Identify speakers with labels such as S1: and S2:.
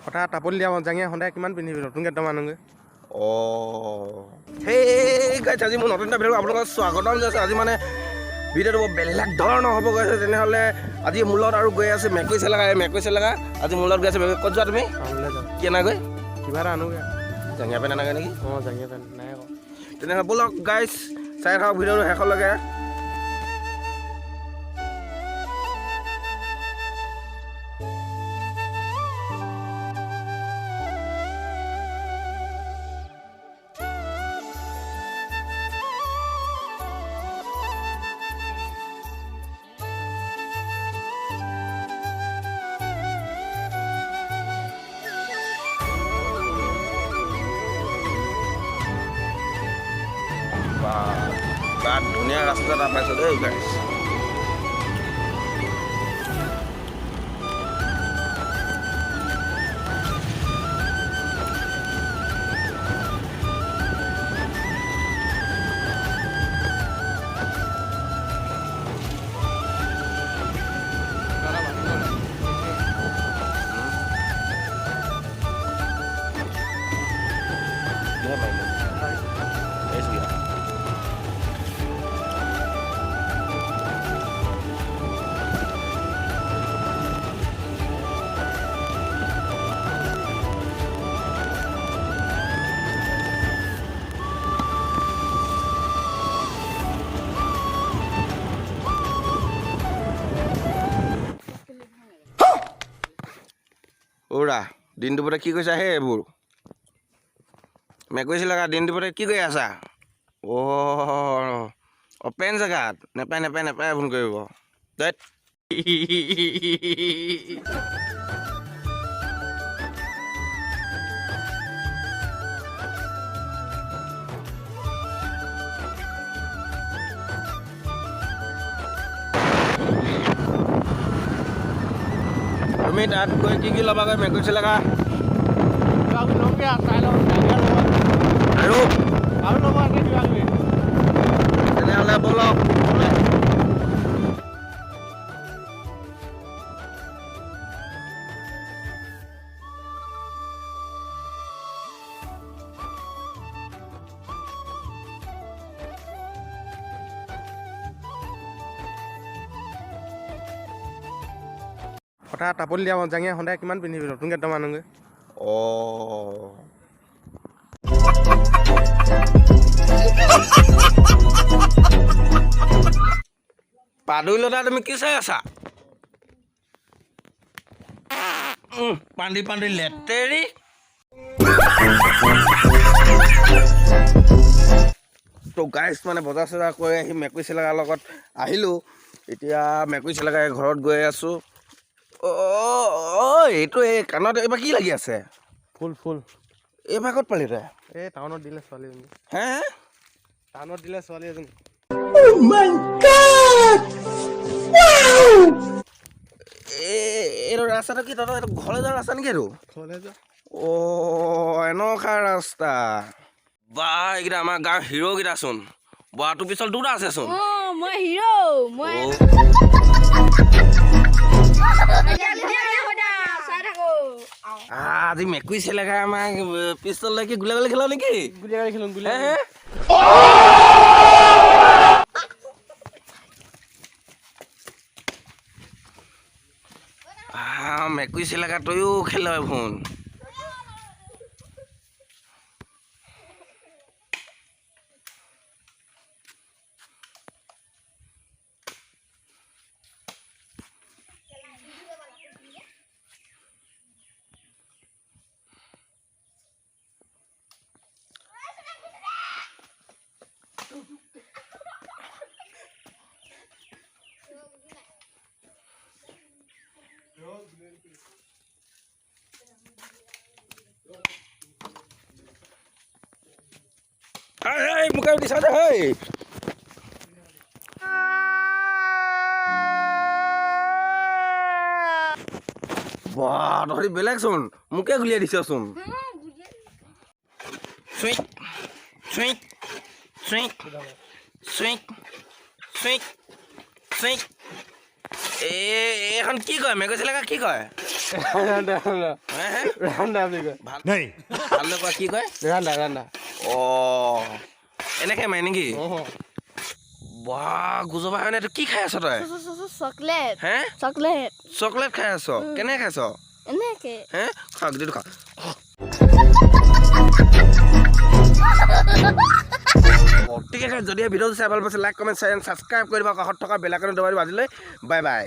S1: কথা টাপল দিয়া জাঙিয়া সদায় কিমান পিন্ধিবি নতুনকৈ একদম আনোগৈ
S2: সেই গাইছ আজি মোৰ নতুন এটা ভিডিঅ' আপোনালোকৰ স্বাগতম জনাইছোঁ। আজি মানে ভিডিঅ'টো বৰ বেলেগ ধৰণৰ হ'ব গৈছে। তেনেহ'লে আজি মোৰ লগত আৰু গৈ আছে মেকুৰী চেলেকা আজি মোৰ লগত গৈ আছে। ক'ত যোৱা তুমি?
S1: টাউনলৈ যাওঁ
S2: কি আনাগৈ?
S1: কিবা এটা আনোগৈ
S2: জাঙিয়া পেণ্ট আনাগৈ নেকি?
S1: জাঙিয়া পেণ্ট নাই আকৌ।
S2: তেনেহ'লে ব'লক গাইছ চাই থাকক ভিডিঅ'টো শেষলৈকে। বাট ধুনীয়া ৰাস্তা এটা পাইছোঁ দেই গাইছ। ওৰা দিন দুপৰতে কি কৈছা হে এইবোৰ মেকুৰী চেলেকা দিন দুপৰতে কি কৰি আছা? অপেন জেগাত নেপায় ফোন কৰিব দেই। তুমি তাত গৈ কি ল'বাগৈ মেকুৰী চেলেকা? আৰু তেনেহ'লে ব'লক।
S1: কথা টাপল দিয়া জাঙিয়া সদায় কিমান পিন্ধিবি নতুনকৈ একদম আনোগৈ
S2: পাদুলতা তুমি কি চাই আছা? পান্দি লেতেৰি তো গাইছ মানে বজাৰ চজাৰ কৰি আহি মেকুৰী চেলেকাৰ লগত আহিলোঁ। এতিয়া মেকুৰী চেলেকাই ঘৰত গৈ আছোঁ। এইটো এই কাণত এইবাৰ কি লাগি আছে?
S1: ফুল
S2: এইবাৰ ক'ত পালি তই?
S1: এই টাউনত দিলে ছোৱালী এজনী
S2: হে
S1: টাউনত দিলে ছোৱালী এজনী
S2: এইটো ৰাস্তাটো কি তহঁতৰ এইটো ঘৰলৈ যোৱা ৰাস্তা নেকি এইটো?
S1: ঘৰলৈ যোৱা
S2: এনেকুৱা ৰাস্তা বা এইকেইটা আমাৰ গাঁৱৰ হিৰ'কেইটাচোন। তোৰ পিছত দুটা আছেচোন।
S3: মই হিৰো
S2: আজি মেকুৰী চেলেকাই আমাক পিষ্টল লৈ কি গুলীয়াগুলী খেলা নেকি?
S1: গুলীয়াগুলী খেলোঁ
S2: মেকুৰী চেলেকা তয়ো খেল ফোন। মুখে দিছা দে হেই বাহ তহঁতি বেলেগচোন মোকে গুলিয়াই দিছচোন। চুইক চুইক চুইক চুইক চুইক চুইক এইখন কি কয় মেকুৰী চেলেকা কি কয়
S1: ৰান্দা বুলি কয়
S2: ভালদৰে কোৱা কি কয়
S1: ৰান্দা
S2: অঁ এনেকৈ মাৰে নেকি বাহ গুজবা হয় এইটো কি খাই আছ তই
S3: চকলেট
S2: হে
S3: চকলেট
S2: চকলেট খাই আছ কেনেকৈ খাইছ
S3: এনেকে
S2: হে খা গোটেইটো খা ঠিক আছে যদি ভিডিঅ'টো চাই ভাল পাইছে লাইক কমেণ্ট শ্বেয়াৰ ছাবস্ক্ৰাইব কৰিব কাষত থকা বেল আইকনটো দবাই দিব আজিলৈ বাই বাই